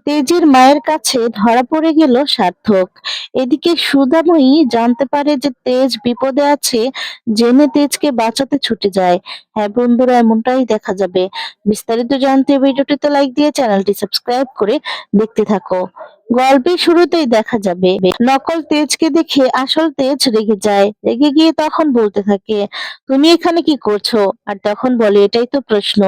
তেজের মায়ের কাছে ধরা পড়ে গেল সার্থক। এদিকে সুধাময়ী জানতে পারে যে তেজ বিপদে আছে, জেনে তেজকে বাঁচাতে ছুটে যায়। হ্যাঁ বন্ধুরা, এমনটাই দেখা যাবে। বিস্তারিত জানতে ভিডিওটিতে লাইক দিয়ে চ্যানেলটি সাবস্ক্রাইব করে দেখতে থাকো। গল্পের শুরুতেই দেখা যাবে নকল তেজকে দেখে আসল তেজ রেগে যায়। রেগে গিয়ে তখন বলতে থাকে, তুমি এখানে কি করছো? আর তখন বলে, এটাই তো প্রশ্ন।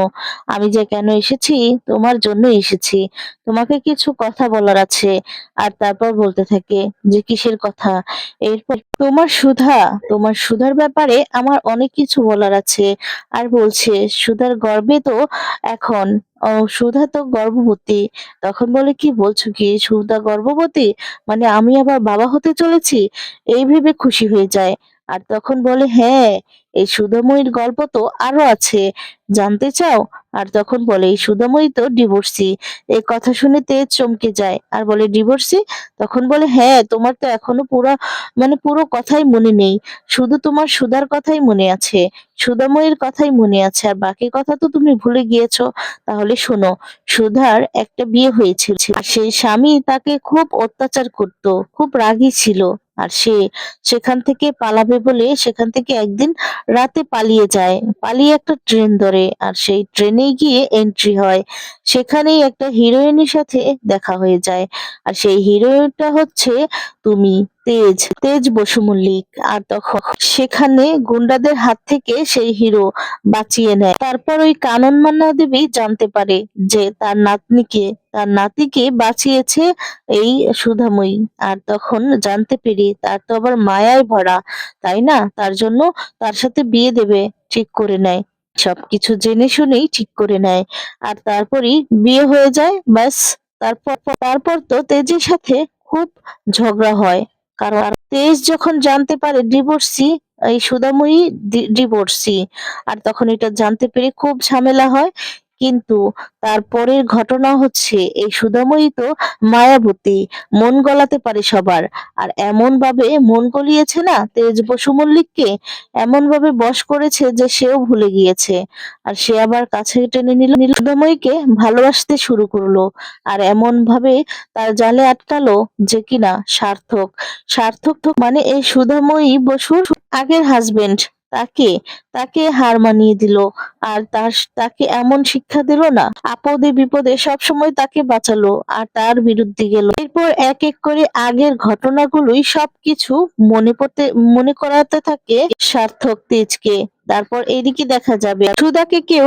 আমি যে কেন এসেছি, তোমার জন্য এসেছি। তোমাকে কিছু কথা বলার আছে। আর তারপর বলতে থাকে যে কিসের কথা। এরপর, তোমার সুধার ব্যাপারে আমার অনেক কিছু বলার আছে। আর বলছে সুধার গর্ভে তো এখন সুধা তো গর্ভবতী। তখন বলে, কি বলছো কি, সুধা গর্ভবতী? মানে আমি আবার বাবা হতে চলেছি? এই ভেবে খুশি হয়ে যায়। আর তখন বলে, হ্যাঁ, এই সুধাময়ীর গল্প তো আরো আছে, জানতে চাও? আর তখন বলে, এই সুধাময়ী তো ডিভোর্সি। এই কথা শুনে তেজ চমকে যায় আর বলে, ডিভোর্সি? তখন বলে, হ্যাঁ, তোমার তো এখনো পুরো কথাই মনে নেই। শুধু তোমার সুধার কথাই মনে আছে, সুধাময়ীর কথাই মনে আছে, আর বাকি কথা তো তুমি ভুলে গিয়েছো। তাহলে শোনো, সুধার একটা বিয়ে হয়েছিল, আর সেই স্বামী তাকে খুব অত্যাচার করত, খুব রাগী ছিল। আর সে সেখান থেকে পালাবে বলে সেখান থেকে একদিন রাতে পালিয়ে যায়। পালিয়ে একটা ট্রেন ধরে, আর সেই ট্রেনে গিয়ে এন্ট্রি হয়। সেখানেই একটা হিরোইনের সাথে দেখা হয়ে যায়। আর সেই হিরোইনটা হচ্ছে তুমি, তেজ বসু মল্লিক। আর তখন সেখানে গুন্ডাদের হাত থেকে সেই হিরো বাঁচিয়ে নেয়। তারপর ওই কানন মান্না দেবী জানতে পারে যে তার নাতিকে বাঁচিয়েছে এই সুধাময়ী। আর তখন জানতে পেরে তার তো আবার মায়ায় ভরা, তাই না? তার জন্য তার সাথে বিয়ে দেবে ঠিক করে নেয়। সবকিছু জেনে শুনেই ঠিক করে নেয়। আর তারপরই বিয়ে হয়ে যায়, ব্যাস। তারপর তো তেজের সাথে খুব ঝগড়া হয়। কারণ তেজ যখন জানতে পারে ডিভোর্সি, এই সুধাময়ী ডিভোর্সি, আর তখন এটা জানতে পেরে খুব ঝামেলা হয়। কিন্তু তারপরের ঘটনা হচ্ছে, এই সুধাময়ী তো মায়াবতী, মন গলাতে পারে সবার। আর এমন ভাবে মন গলিয়েছে না তেজ বসু মল্লিককে, এমন ভাবে বশ করেছে যে সেও ভুলে গিয়েছে। আর সে আবার কাছে টেনে নিল সুধাময়ীকে, ভালোবাসতে শুরু করলো। আর এমন ভাবে তার জালে আটকালো যে কিনা সার্থক। সার্থক তো মানে এই সুধাময়ী বসুর আগের হাজবেন্ড, তাকে তাকে হার মানিয়ে দিল। আর তাকে এমন শিক্ষা দিল না, আপদে বিপদে সব সময় তাকে বাঁচালো আর তার বিরুদ্ধে গেল। এরপর এক এক করে আগের ঘটনাগুলোই সবকিছু মনে করাতে থাকে সার্থক তেজকে। তারপর এদিকে দেখা যাবে সুধাকে কেউ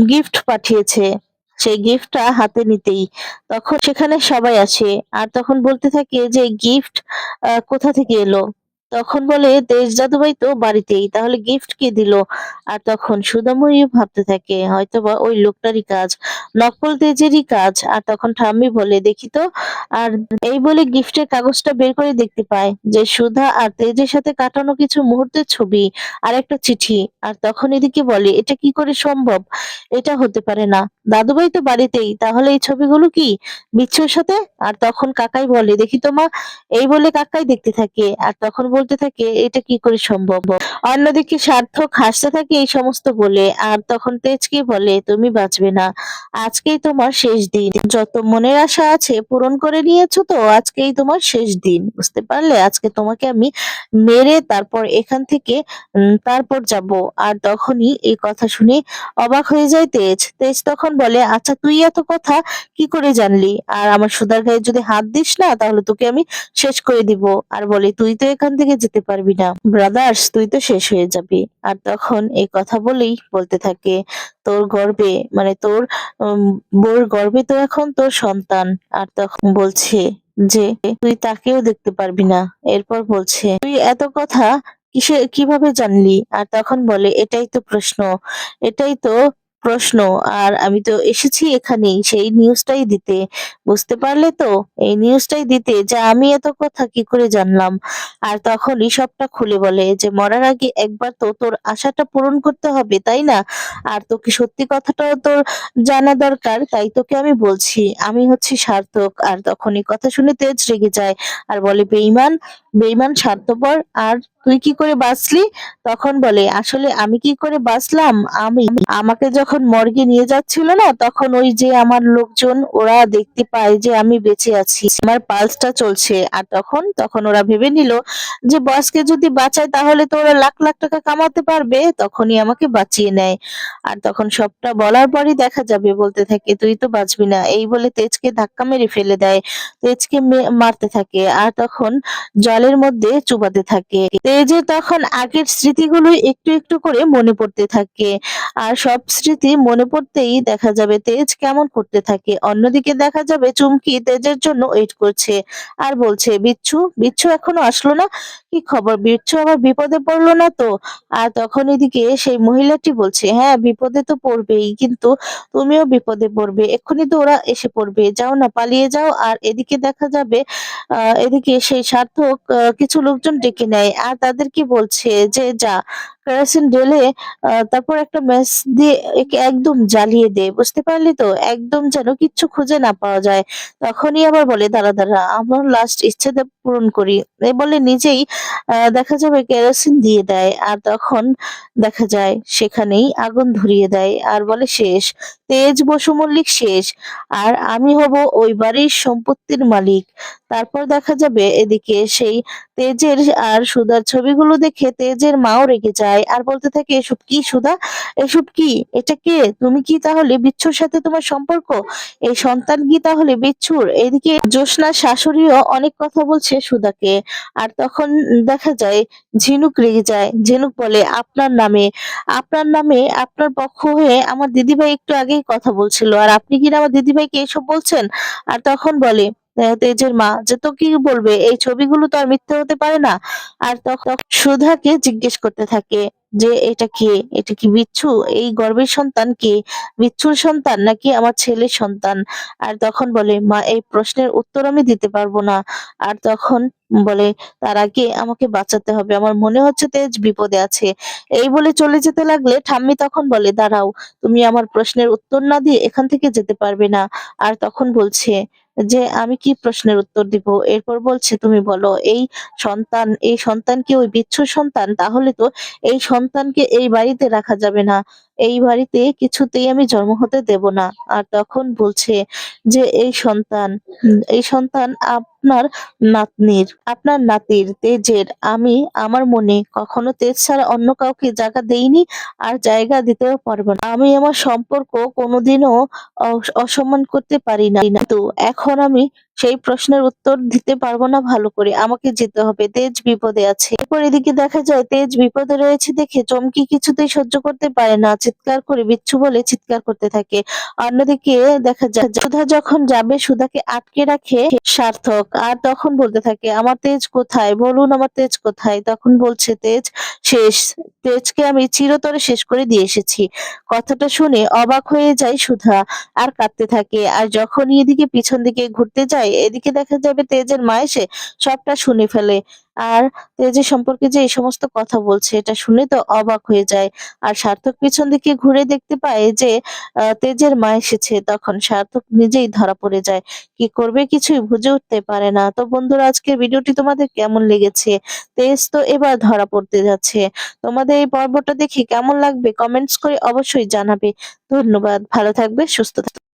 গিফট পাঠিয়েছে। সেই গিফটটা হাতে নিতেই তখন সেখানে সবাই আসে। আর তখন বলতে থাকে যে গিফট কোথা থেকে এলো? তখন বলে, দেশ দাদুভাই তো বাড়িতেই, তাহলে গিফট কে দিল? আর তখন সুধাময়ী ভাবতে থাকে হয়তোবা ওই লোকটারই কাজ, নকল তেজেরই কাজ। আর তখন ঠাম্মি বলে, দেখি তো। আর এই বলে গিফটের কাগজটা বের করে দেখতে পায় যে সুধা আর তেজের সাথে কাটানো কিছু মুহূর্তের ছবি আর একটা চিঠি। আর তখন এদিকে বলে, এটা কি করে সম্ভব? এটা হতে পারে না, দাদুভাই তো বাড়িতেই, তাহলে এই ছবিগুলো কি বিচ্ছুর সাথে? আর তখন কাকাই বলে, দেখি তো মা। এই বলে কাকাই দেখতে থাকে আর তখন বলতে থাকে, এটা কি করে সম্ভব? অন্যদিকে সার্থক হাসতে থাকে এই সমস্ত বলে। আর তখন তেজকে বলে, তুমি বাঁচবে না, আজকেই তোমার শেষ দিন। যত মনের আশা আছে পূরণ করে নিয়েছো তো, আজকেই তোমার শেষ দিন, বুঝতে পারলে? আজকে তোমাকে আমি মেরে তারপর এখান থেকে তারপর যাব। আর তখনই এই কথা শুনে অবাক হয়ে যায় তেজ। তেজ তখন বলে, আচ্ছা তুই এত কথা কি করে জানলি? আর আমার সুধার গায়ে যদি হাত দিস না, তাহলে তোকে আমি শেষ করে দিব। আর বলে, তুই তো এখান থেকে যেতে পারবি না ব্রাদার্স, তুই তো শেষ হয়ে যাবি। আর তখন এই কথা বলেই বলতে থাকে, তোর গর্ভে মানে তোর উম, বউর গর্ভে তো এখন তোর সন্তান। আর তখন বলছে যে তুই তাকেও দেখতে পারবি না। এরপর বলছে, তুই এত কথা কিভাবে জানলি? আর তখন বলে, এটাই তো প্রশ্ন। আর আমি তো এসেছি এখানেই সেই নিউজটাই দিতে, বুঝতে পারলে তো? এই নিউজটাই দিতে যে আমি এত কথা কি করে জানলাম। আর তখনই সবটা খুলে বলে যে মরার আগে একবার তো তোর আশাটা পূরণ করতে হবে, তাই না? আর তোকে সত্যি কথাটাও তোর জানা দরকার, তাই তোকে আমি বলছি, আমি হচ্ছি সার্থক। আর তখন এই কথা শুনে তেজ রেগে যায় আর বলে, বেঈমান, বেঈমান, স্বার্থপর। আর তুই কি করে বাঁচলি? তখন বলে, আসলে আমি কি করে বাঁচলাম, আমাকে যখন যখন মর্গে নিয়ে যাচ্ছিল না, তখন ওই যে আমার লোকজন ওরা দেখতে পায় যে আমি বেঁচে আছি, আমার পালসটা চলছে। আর তখন ওরা ভেবে নিল যে বসকে যদি বাঁচায় তাহলে তো ওরা লাখ লাখ টাকা কামাতে পারবে, তখনই আমাকে বাঁচিয়ে নেয়। আর তখন সবটা বলার পরই দেখা যাবে বলতে থাকে তুই তো বাঁচবি না, এই বলে তেজকে ধাক্কা মেরে ফেলে দেয়। তেজকে মারতে থাকে আর তখন জলের মধ্যে চুবাতে থাকে। তেজে তখন আগের স্মৃতিগুলো একটু একটু করে মনে পড়তে থাকে। আর সব স্মৃতি মনে পড়তেই দেখা যাবে তেজ কেমন করতে থাকে। অন্যদিকে দেখা যাবে চুমকি তেজের জন্য ওয়েট করছে আর বলছে বিচ্ছু বিচ্ছু এখনো আসলো না, কি খবর বিচ্ছু আবার বিপদে পড়লো না তো? আর তখন এদিকে সেই মহিলাটি বলছে হ্যাঁ বিপদে তো পড়বেই, কিন্তু তুমিও বিপদে পড়বে, এক্ষুনি তো ওরা এসে পড়বে, যাও না পালিয়ে যাও। আর এদিকে দেখা যাবে এদিকে সেই সার্থক কিছু লোকজন ডেকে নেয় আর তাদেরকে বলছে যে যা কেরোসিন ঢেলে তারপর একটা ম্যাচ দিয়ে একে একদম জ্বালিয়ে দে, বুঝতে পারলি তো, একদম যেন কিচ্ছু খুঁজে না পাওয়া যায়। তখনই আবার বলে দাঁড়া দাঁড়া আমার লাস্ট ইচ্ছেটা পূরণ করি, এই বলে নিজেই দেখা যাবে কেরোসিন দিয়ে দেয়। আর তখন দেখা যায় সেখানেই আগুন ধরিয়ে দেয় আর বলে শেষ, তেজ বসু মল্লিক শেষ, আর আমি হব ওই বাড়ির সম্পত্তির মালিক। তারপর দেখা যাবে এদিকে সেই তেজের আর সুধার ছবিগুলো দেখে তেজের মাও রেগে যায় আর বলতে থাকে এসব কি সুধা, এসব কি, এটা কে, তুমি কি তাহলে বিচ্ছুর সাথে তোমার সম্পর্ক, এই সন্তান কি তাহলে বিচ্ছুর? এদিকে জ্যোৎস্নার শাশুড়িও অনেক কথা বলছে সুধাকে। আর তখন দেখা যায় ঝিনুক রেগে যায়, ঝিনুক বলে আপনার নামে আপনার পক্ষ হয়ে আমার দিদিভাই একটু আগেই কথা বলছিল, আর আপনি কিনা আমার দিদিভাইকে এসব বলছেন? আর তখন বলে তেজের মা যে তো কি বলবে, এই ছবিগুলো তো আর মিথ্যে হতে পারে না। আর তখন সুধাকে জিজ্ঞেস করতে থাকে যে এটা কে, এটা কি বিচ্ছু, এই গর্ভের সন্তান কে, বিচ্ছুর সন্তান নাকি আমার ছেলের সন্তান? আর তখন বলে মা এই প্রশ্নের উত্তর আমি দিতে পারবো না। আর তখন বলে তার আগে আমাকে বাঁচাতে হবে, আমার মনে হচ্ছে তেজ বিপদে আছে। এই বলে চলে যেতে লাগলে ঠাম্মি তখন বলে দাঁড়াও, তুমি আমার প্রশ্নের উত্তর না দিয়ে এখান থেকে যেতে পারবে না। আর তখন বলছে যে আমি কি প্রশ্নের উত্তর দিব? এরপর বলছে তুমি বলো এই সন্তান কি ওই বিচ্ছুর সন্তান? তাহলে তো এই সন্তানকে এই বাড়িতে রাখা যাবে না, এই বাড়িতে কিছুতেই আমি জন্ম হতে দেব না। আর তখন বলছে যে এই সন্তান আপনার নাতির তেজের, আমি আমার মনে কখনো তেজ ছাড়া অন্য কাউকে জায়গা দেইনি আর জায়গা দিতেও পারবো না। আমি আমার সম্পর্ক কোনোদিনও অসম্মান করতে পারি না, কিন্তু এখন আমি সেই প্রশ্নের উত্তর দিতে পারবো না ভালো করে, আমাকে যেতে হবে, তেজ বিপদে আছে। এরপর এদিকে দেখা যায় তেজ বিপদে রয়েছে দেখে চমকি কিছুতেই সহ্য করতে পারে না, চিৎকার করে বিচ্ছু বলে চিৎকার করতে থাকে। অন্যদিকে দেখা যায় সুধা যখন যাবে সুধাকে আটকে রাখে সার্থক, আর তখন বলতে থাকে আমার তেজ কোথায়, বলুন আমার তেজ কোথায়? তখন বলছে তেজ শেষ, তেজকে আমি চিরতরে শেষ করে দিয়ে এসেছি। কথাটা শুনে অবাক হয়ে যায় সুধা আর কাঁদতে থাকে। আর যখনই এদিকে পিছন দিকে ঘুরতে যায় এদিকে দেখা যাবে তেজের মা এসে সবটা শুনে ফেলে। আর তেজের সম্পর্কে যে এই সমস্ত কথা বলছে এটা শুনে তো অবাক হয়ে যায়। আর সার্থক পিছন দিকে ঘুরে দেখতে পায় যে তেজের মা এসেছে, তখন সার্থক নিজেই ধরা পড়ে যায়, কি করবে কিছুই বুঝে উঠতে পারে না। তো বন্ধুরা আজকের ভিডিওটি তোমাদের কেমন লেগেছে? তেজ তো এবার ধরা পড়তে যাচ্ছে, তোমাদের এই পর্বটা দেখে কেমন লাগবে কমেন্টস করে অবশ্যই জানাবে। ধন্যবাদ, ভালো থাকবে, সুস্থ থাকবে।